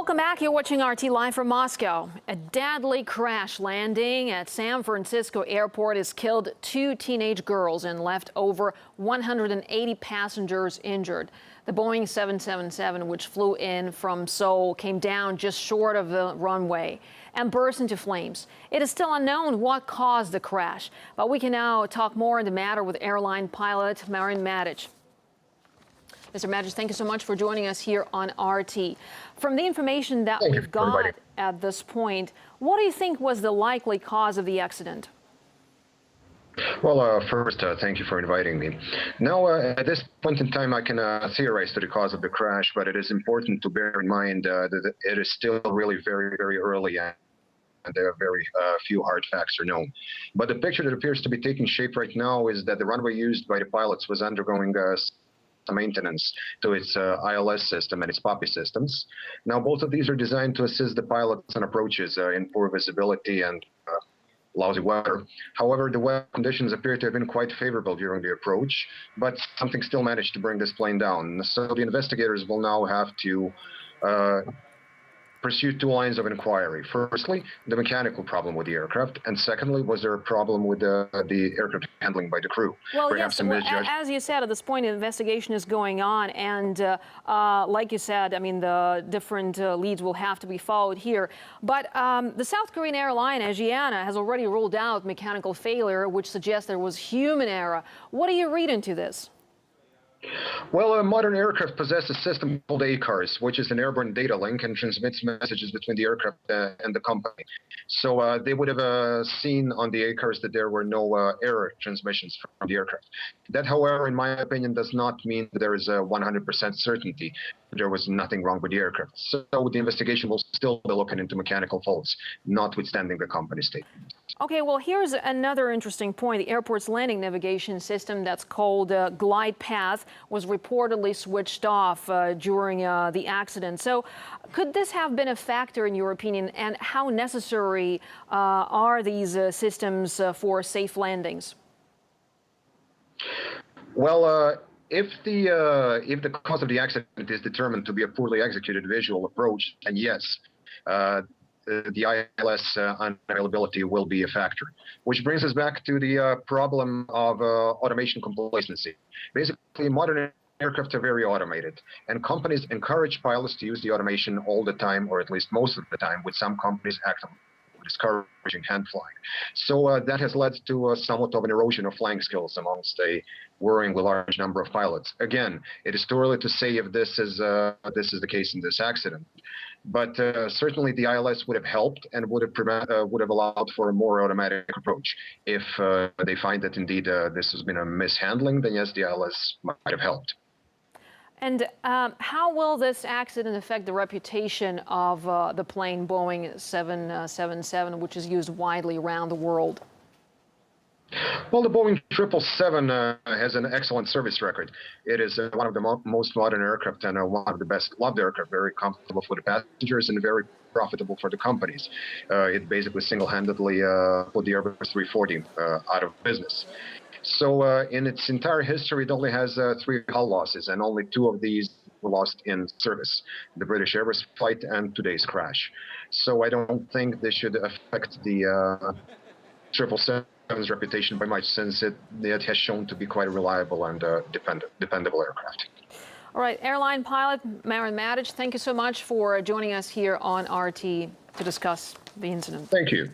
Welcome back. You're watching RT Live from Moscow. A deadly crash landing at San Francisco airport has killed 2 teenage girls and left over 180 passengers injured. The Boeing 777, which flew in from Seoul, came down just short of the runway and burst into flames. It is still unknown what caused the crash, but we can now talk more on the matter with airline pilot Medić. Mr. Medić, thank you so much for joining us here on RT. From the information that we've got at this point, what do you think was the likely cause of the accident? Well, first, thank you for inviting me. Now, at this point in time, I can theorize to the cause of the crash, but it is important to bear in mind that it is still really very, very early and there are very few hard facts are known. But the picture that appears to be taking shape right now is that the runway used by the pilots was undergoing maintenance to its ILS system and its POPI systems. Now, both of these are designed to assist the pilots on approaches in poor visibility and lousy weather. However, the weather conditions appear to have been quite favorable during the approach, but something still managed to bring this plane down. So the investigators will now have to pursue 2 lines of inquiry. Firstly, the mechanical problem with the aircraft, and secondly, was there a problem with the aircraft handling by the crew? Well, yes, as you said, at this point, the investigation is going on, and like you said, I mean, the different leads will have to be followed here. But the South Korean airline, Asiana, has already ruled out mechanical failure, which suggests there was human error. What do you read into this? Well, a modern aircraft possesses a system called ACARS, which is an airborne data link and transmits messages between the aircraft and the company. So they would have seen on the ACARS that there were no error transmissions from the aircraft. That, however, in my opinion, does not mean that there is a 100% certainty there was nothing wrong with the aircraft. So the investigation will still be looking into mechanical faults, notwithstanding the company's statement. Okay, well, here's another interesting point. The airport's landing navigation system that's called Glide Path was reportedly switched off during the accident. So could this have been a factor in your opinion, and how necessary are these systems for safe landings? Well, if the cause of the accident is determined to be a poorly executed visual approach, then yes, the ILS unavailability will be a factor, which brings us back to the problem of automation complacency. Basically, modern aircraft are very automated, and companies encourage pilots to use the automation all the time, or at least most of the time, with some companies actively discouraging hand flying. So that has led to somewhat of an erosion of flying skills amongst a worryingly large number of pilots. Again, it is too early to say if this is the case in this accident, but certainly the ILS would have helped and would have allowed for a more automatic approach. If they find that indeed this has been a mishandling, then yes, the ILS might have helped. And how will this accident affect the reputation of the plane Boeing 777, which is used widely around the world? Well, the Boeing 777 has an excellent service record. It is one of the most modern aircraft and one of the best loved aircraft, very comfortable for the passengers and very profitable for the companies. It basically single-handedly put the Airbus 340 out of business. So in its entire history, it only has 3 hull losses, and only 2 of these were lost in service: the British Airways flight and today's crash. So I don't think this should affect the 777's reputation by much, since it has shown to be quite a reliable and dependable aircraft. All right, airline pilot Medić, thank you so much for joining us here on RT to discuss the incident. Thank you.